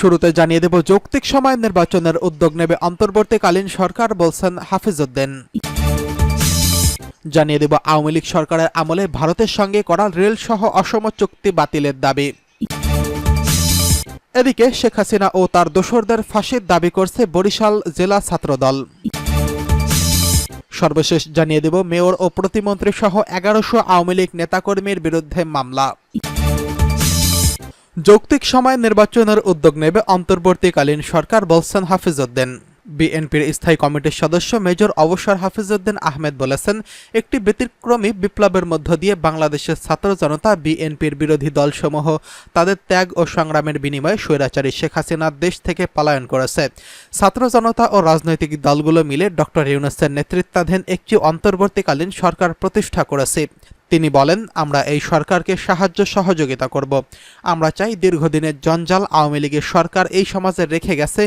শুরুতে জানিয়ে দেব যৌক্তিক সময় নির্বাচনের উদ্যোগ নেবে অন্তর্বর্তীকালীন সরকার, বলছেন হাফিজ উদ্দিন। জানিয়ে দেব আওয়ামী লীগ সরকারের আমলে ভারতের সঙ্গে করা রেল সহ অসম চুক্তি বাতিলের দাবি। এদিকে শেখ হাসিনা ও তার দোসরদের ফাঁসির দাবি করছে বরিশাল জেলা ছাত্রদল। সর্বশেষ জানিয়ে দেব মেয়র ও প্রতিমন্ত্রী সহ 1100 আওয়ামী লীগ নেতাকর্মীর বিরুদ্ধে মামলা। যৌক্তিক সময় নির্বাচনের উদ্যোগ নেবে অন্তর্বর্তীকালীন সরকার, বলছেন হাফিজ উদ্দিন। বিএনপির স্থায়ী কমিটির সদস্য মেজর অবসর হাফিজ উদ্দিন আহমেদ বলেছেন, একটি ব্যতিক্রমী বিপ্লবের মধ্য দিয়ে বাংলাদেশের ছাত্র জনতা বিএনপির বিরোধী দলসমূহ তাদের ত্যাগ ও সংগ্রামের বিনিময়ে স্বৈরাচারী শেখ হাসিনার দেশ থেকে পলায়ন করেছে। ছাত্র জনতা ও রাজনৈতিক দলগুলো মিলে ডক্টর ইউনূসের নেতৃত্বাধীন একটি অন্তর্বর্তীকালীন সরকার প্রতিষ্ঠা করেছে। তিনি বলেন, আমরা এই সরকারকে সাহায্য সহযোগিতা করব। আমরা চাই দীর্ঘদিনের জঞ্জাল আওয়ামী লীগের সরকার এই সমাজে রেখে গেছে,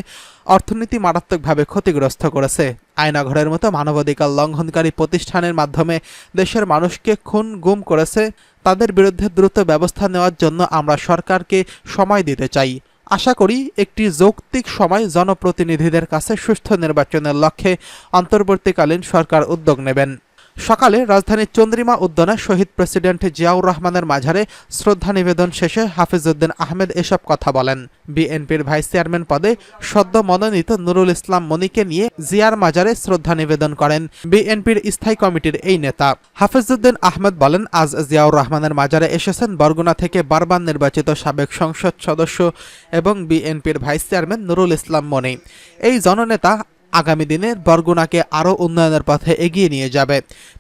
অর্থনীতি মারাত্মকভাবে ক্ষতিগ্রস্ত করেছে। আয়নাঘরের মতো মানবাধিকার লঙ্ঘনকারী প্রতিষ্ঠানের মাধ্যমে দেশের মানুষকে খুন গুম করেছে। তাদের বিরুদ্ধে দ্রুত ব্যবস্থা নেওয়ার জন্য আমরা সরকারকে সময় দিতে চাই। আশা করি একটি যৌক্তিক সময় জনপ্রতিনিধিদের কাছে সুষ্ঠু নির্বাচনের লক্ষ্যে অন্তর্বর্তীকালীন সরকার উদ্যোগ নেবেন। সকালে রাজধানীর চন্দ্রিমা উদ্যানে শহীদ প্রেসিডেন্ট জিয়াউর রহমানের মাজারে শ্রদ্ধা নিবেদন শেষে হাফিজ উদ্দিন আহমেদ এসব কথা বলেন। বিএনপির ভাইস চেয়ারম্যান পদে সদ্য মনোনীত নুরুল ইসলাম মনিকে নিয়ে জিয়ার মাজারে শ্রদ্ধা নিবেদন করেন বিএনপির স্থায়ী কমিটির এই নেতা। হাফিজ উদ্দিন আহমেদ বলেন, আজ জিয়াউর রহমানের মাজারে এসেছেন বরগুনা থেকে বারবার নির্বাচিত সাবেক সংসদ সদস্য এবং বিএনপির ভাইস চেয়ারম্যান নুরুল ইসলাম মনি। এই জননেতা আগামী দিনে বরগুনাকে আরও উন্নয়নের পথে এগিয়ে নিয়ে যাবে।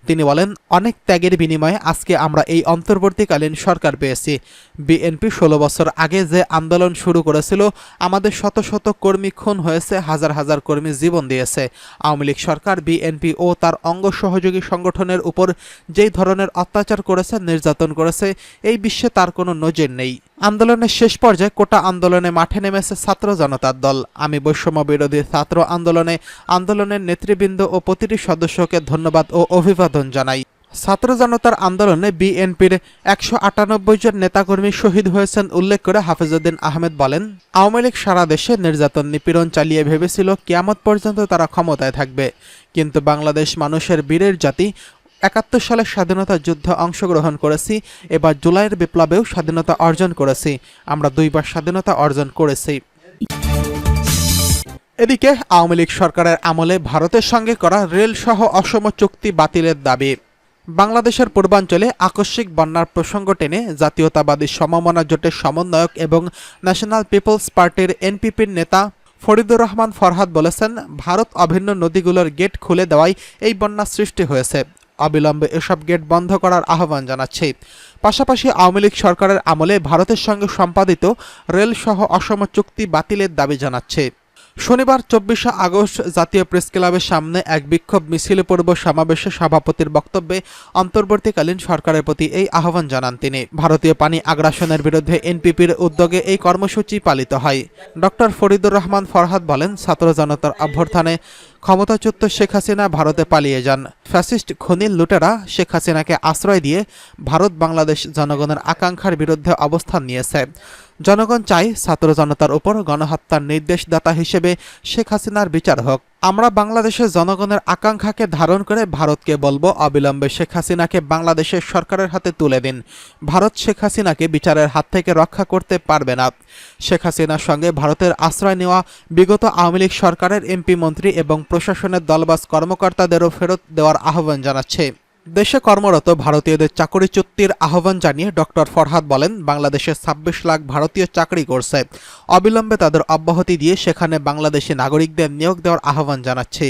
তিনি বলেন, অনেক ত্যাগের বিনিময়ে আজকে আমরা এই অন্তর্বর্তীকালীন সরকার পেয়েছি। বিএনপি 16 বছর আগে যে আন্দোলন শুরু করেছিল, আমাদের শত শত কর্মী খুন হয়েছে, হাজার হাজার কর্মী জীবন দিয়েছে। আওয়ামী লীগ সরকার বিএনপি ও তার অঙ্গ সহযোগী সংগঠনের উপর যেই ধরনের অত্যাচার করেছে, নির্যাতন করেছে, এই বিশ্বে তার কোনো নজির নেই। আন্দোলনের শেষ পর্যায়ে কোটা আন্দোলনে মাঠে নেমেছে ছাত্র জনতার দল। আমি বৈষম্য বিরোধী ছাত্র আন্দোলনের নেতৃবৃন্দ ও প্রতিটি সদস্যকে ধন্যবাদ ও অভিবাদন জানাই। ছাত্র জনতার আন্দোলনে বিএনপির 198 জন নেতাকর্মী শহীদ হয়েছেন উল্লেখ করে হাফিজ উদ্দিন আহমেদ বলেন, আওয়ামী লীগ সারা দেশে নির্যাতন নিপীড়ন চালিয়ে ভেবেছিল কিয়ামত পর্যন্ত তারা ক্ষমতায় থাকবে। কিন্তু বাংলাদেশ মানুষের বীরের জাতি। 71 সালের স্বাধীনতা যুদ্ধে অংশগ্রহণ করেছি, এবার জুলাইয়ের বিপ্লবেও স্বাধীনতা অর্জন করেছি। আমরা 2 বার স্বাধীনতা অর্জন করেছি। এদিকে আওয়ামী লীগ সরকারের আমলে ভারতের সঙ্গে করা রেল সহ অসম চুক্তি বাতিলের দাবি। বাংলাদেশের পূর্বাঞ্চলে আকস্মিক বন্যার প্রসঙ্গ টেনে জাতীয়তাবাদী সমমনা জোটের সমন্বয়ক এবং ন্যাশনাল পিপলস পার্টির এনপিপির নেতা ফরিদুর রহমান ফরহাদ বলেছেন, ভারত অভিন্ন নদীগুলোর গেট খুলে দেওয়ায় এই বন্যা সৃষ্টি হয়েছে। অবিলম্বে এসব গেট বন্ধ করার আহ্বান জানাচ্ছে। পাশাপাশি আওয়ামী লীগ সরকারের আমলে ভারতের সঙ্গে সম্পাদিত রেল সহ অসম চুক্তি বাতিলের দাবি জানাচ্ছে। শনিবার 24 আগস্ট জাতীয় প্রেস ক্লাবের সামনে এক বিক্ষোভ মিছিল পূর্ব সমাবেশে সভাপতির বক্তব্যে অন্তর্বর্তীকালীন সরকারের প্রতি এই আহ্বান জানান তিনি। ভারতীয় পানি আগ্রাসনের বিরুদ্ধে এনপিপির উদ্যোগে এই কর্মসূচি পালিত হয়। ডক্টর ফরিদুর রহমান ফরহাদ বলেন, ছাত্র জনতার অভ্যুত্থানে ক্ষমতাচ্যুত শেখ হাসিনা ভারতে পালিয়ে যান। ফ্যাসিস্ট খনিল লুটেরা শেখ হাসিনাকে আশ্রয় দিয়ে ভারত বাংলাদেশ জনগণের আকাঙ্ক্ষার বিরুদ্ধে অবস্থান নিয়েছে। জনগণ চাই ছাত্র জনতার উপর গণহত্যার নির্দেশদাতা হিসেবে শেখ হাসিনার বিচার হোক। আমরা বাংলাদেশের জনগণের আকাঙ্ক্ষাকে ধারণ করে ভারতকে বলবো, অবিলম্বে শেখ হাসিনাকে বাংলাদেশের সরকারের হাতে তুলে দিন। ভারত শেখ হাসিনাকে বিচারের হাত থেকে রক্ষা করতে পারবে না। শেখ হাসিনার সঙ্গে ভারতের আশ্রয় নেওয়া বিগত আওয়ামী লীগ সরকারের এমপি মন্ত্রী এবং প্রশাসনের দলবাজ কর্মকর্তাদেরও ফেরত দেওয়ার আহ্বান জানাচ্ছে। দেশে কর্মরত ভারতীয়দের চাকরিচ্যুতির আহ্বান জানিয়ে ডক্টর ফরহাদ বলেন, বাংলাদেশে 26 লাখ ভারতীয় চাকরি করছে। অবিলম্বে তাদের অব্যাহতি দিয়ে সেখানে বাংলাদেশি নাগরিকদের নিয়োগ দেওয়ার আহ্বান জানাচ্ছে।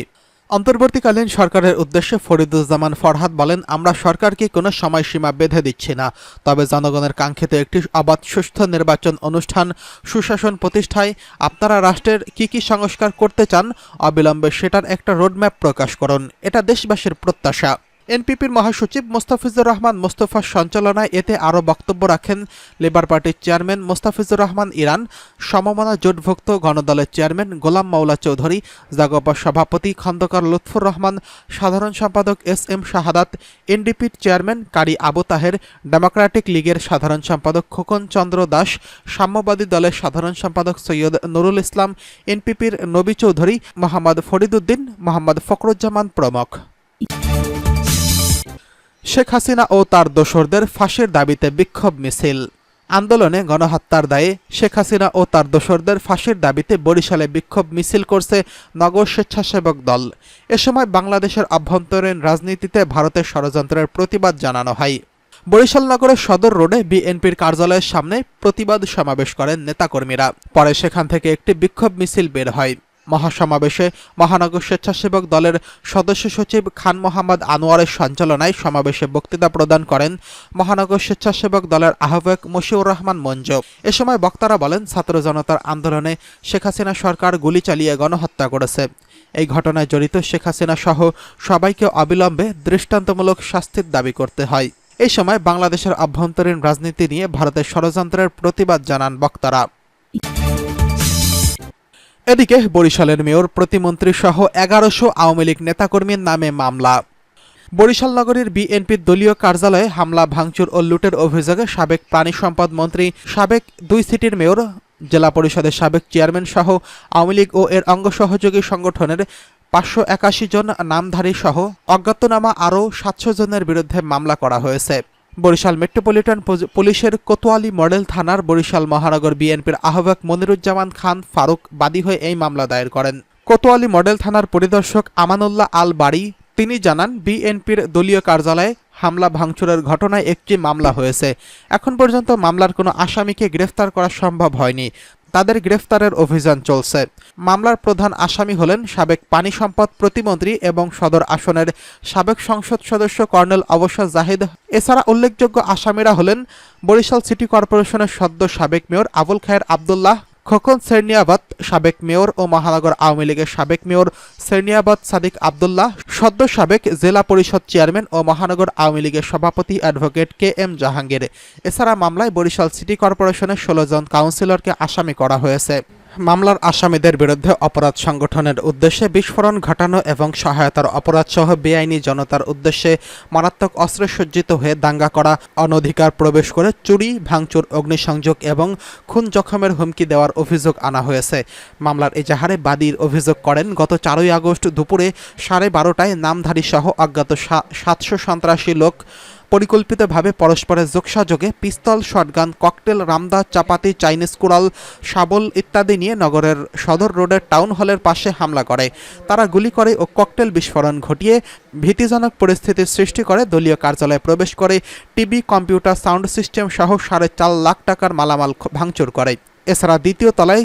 অন্তর্বর্তীকালীন সরকারের উদ্দেশ্যে ফরিদুজ্জামান ফরহাদ বলেন, আমরা সরকারকে কোনো সময়সীমা বেঁধে দিচ্ছি না, তবে জনগণের কাঙ্ক্ষিত একটি অবাধ সুষ্ঠু নির্বাচন অনুষ্ঠান সুশাসন প্রতিষ্ঠায় আপনারা রাষ্ট্রের কি সংস্কার করতে চান, অবিলম্বে সেটার একটা রোডম্যাপ প্রকাশ করুন। এটা দেশবাসীর প্রত্যাশা। এনপিপির মহাসচিব মোস্তাফিজুর রহমান মোস্তফার সঞ্চালনায় এতে আরও বক্তব্য রাখেন লেবার পার্টির চেয়ারম্যান মোস্তাফিজুর রহমান ইরান, সমমনা জোটভুক্ত গণদলের চেয়ারম্যান গোলাম মাওলা চৌধুরী, জাগপা সভাপতি খন্দকার লুৎফুর রহমান, সাধারণ সম্পাদক এস.এম. শাহাদাত, এনডিপির চেয়ারম্যান কারি আবু তাহের, ডেমোক্রেটিক লীগের সাধারণ সম্পাদক খোকন চন্দ্র দাস, সাম্যবাদী দলের সাধারণ সম্পাদক সৈয়দ নুরুল ইসলাম, এনপিপির নবী চৌধুরী, মোহাম্মদ ফরিদউদ্দিন, মোহাম্মদ ফখরুজ্জামান প্রমুখ। শেখ হাসিনা ও তার দোসরদের ফাঁসির দাবিতে বিক্ষোভ মিছিল। আন্দোলনে গণহত্যার দায়ে শেখ হাসিনা ও তার দোসরদের ফাঁসির দাবিতে বরিশালে বিক্ষোভ মিছিল করছে নগর স্বেচ্ছাসেবক দল। এ সময় বাংলাদেশের অভ্যন্তরীণ রাজনীতিতে ভারতের ষড়যন্ত্রের প্রতিবাদ জানানো হয়। বরিশাল নগরের সদর রোডে বিএনপির কার্যালয়ের সামনে প্রতিবাদ সমাবেশ করেন নেতাকর্মীরা। পরে সেখান থেকে একটি বিক্ষোভ মিছিল বের হয়। মহাসমাবেশে মহানগর স্বেচ্ছাসেবক দলের সদস্য সচিব খান মোহাম্মদ আনোয়ারের সঞ্চালনায় সমাবেশে বক্তৃতা প্রদান করেন মহানগর স্বেচ্ছাসেবক দলের আহ্বায়ক মশিউর রহমান মঞ্জু। এ সময় বক্তারা বলেন, ছাত্র জনতার আন্দোলনে শেখ হাসিনা সরকার গুলি চালিয়ে গণহত্যা করেছে। এই ঘটনায় জড়িত শেখ হাসিনা সহ সবাইকে অবিলম্বে দৃষ্টান্তমূলক শাস্তির দাবি করতে হয়। এই সময় বাংলাদেশের অভ্যন্তরীণ রাজনীতি নিয়ে ভারতের ষড়যন্ত্রের প্রতিবাদ জানান বক্তারা। এদিকে বরিশালের মেয়র, প্রতিমন্ত্রী সহ 1100 আওয়ামী লীগ নেতাকর্মীর নামে মামলা। বরিশাল নগরীর বিএনপির দলীয় কার্যালয়ে হামলা, ভাঙচুর ও লুটের অভিযোগে সাবেক পানি সম্পদ মন্ত্রী, সাবেক 2 সিটির মেয়র, জেলা পরিষদের সাবেক চেয়ারম্যান সহ আওয়ামী লীগ ও এর অঙ্গ সহযোগী সংগঠনের 581 জন নামধারী সহ অজ্ঞাতনামা আরও 700 জনের বিরুদ্ধে মামলা করা হয়েছে। বরিশাল মেট্রোপলিটন পুলিশের কোতোয়ালি মডেল থানার বরিশাল মহানগর বিএনপির আহ্বায়ক মনিরুজ্জামান খান ফারুক বাদী হয়ে এই মামলা দায়ের করেন। কোতোয়ালি মডেল থানার পরিদর্শক আমানুল্লাহ আল বাড়ি তিনি জানান, বিএনপির দলীয় কার্যালয়ে হামলা ভাঙচুরের ঘটনায় একটি মামলা হয়েছে। এখন পর্যন্ত মামলার কোনো আসামিকে গ্রেফতার করা সম্ভব হয়নি। তাদের গ্রেফতারের অভিযান চলছে। মামলার প্রধান আসামি হলেন সাবেক পানি সম্পদ প্রতিমন্ত্রী এবং সদর আসনের সাবেক সংসদ সদস্য কর্নেল অবসর জাহিদ। এছাড়া উল্লেখযোগ্য আসামিরা হলেন বরিশাল সিটি কর্পোরেশনের সদ্য সাবেক মেয়র আবুল খায়ের আবদুল্লাহ, খোকন সেরনিয়াবাদ সাবেক মেয়র ও মহানগর আওয়ামী লীগের সাবেক মেয়র সেরনিয়াবাদ সাদিক আবদুল্লাহ, সদ্য সাবেক জেলা পরিষদ চেয়ারম্যান ও মহানগর আওয়ামী লীগের সভাপতি অ্যাডভোকেট কে.এম. জাহাঙ্গীর। এছাড়া মামলায় বরিশাল সিটি কর্পোরেশনের 16 জন কাউন্সিলরকে আসামি করা হয়েছে। মামলার আসামিদের বিরুদ্ধে অপরাধ সংগঠনের উদ্দেশ্যে বিস্ফোরণ ঘটানো এবং সহায়তার অপরাধসহ বেআইনি জনতার উদ্দেশ্যে মারাত্মক অস্ত্রে সজ্জিত হয়ে দাঙ্গা করা, অনধিকার প্রবেশ করে চুরি, ভাঙচুর, অগ্নিসংযোগ এবং খুন জখমের হুমকি দেওয়ার অভিযোগ আনা হয়েছে। মামলার এজাহারে বাদীর অভিযোগ করেন, গত 4 আগস্ট দুপুরে 12:30টায় নামধারী সহ অজ্ঞাত 700 সন্ত্রাসী লোক পরিকল্পিতভাবে পরস্পরের যোগসাযোগে পিস্তল, শটগান, ককটেল, রামদা, চাপাতি, চাইনিজ কুড়াল, শাবল ইত্যাদি নিয়ে নগরের সদর রোডের টাউন হলের পাশে হামলা করে। তারা গুলি করে ও ককটেল বিস্ফোরণ ঘটিয়ে ভীতিজনক পরিস্থিতির সৃষ্টি করে দলীয় কার্যালয়ে প্রবেশ করে টিভি, কম্পিউটার, সাউন্ড সিস্টেম সহ 4.5 লাখ টাকার মালামাল ভাঙচুর করে। এছাড়া দ্বিতীয় তলায়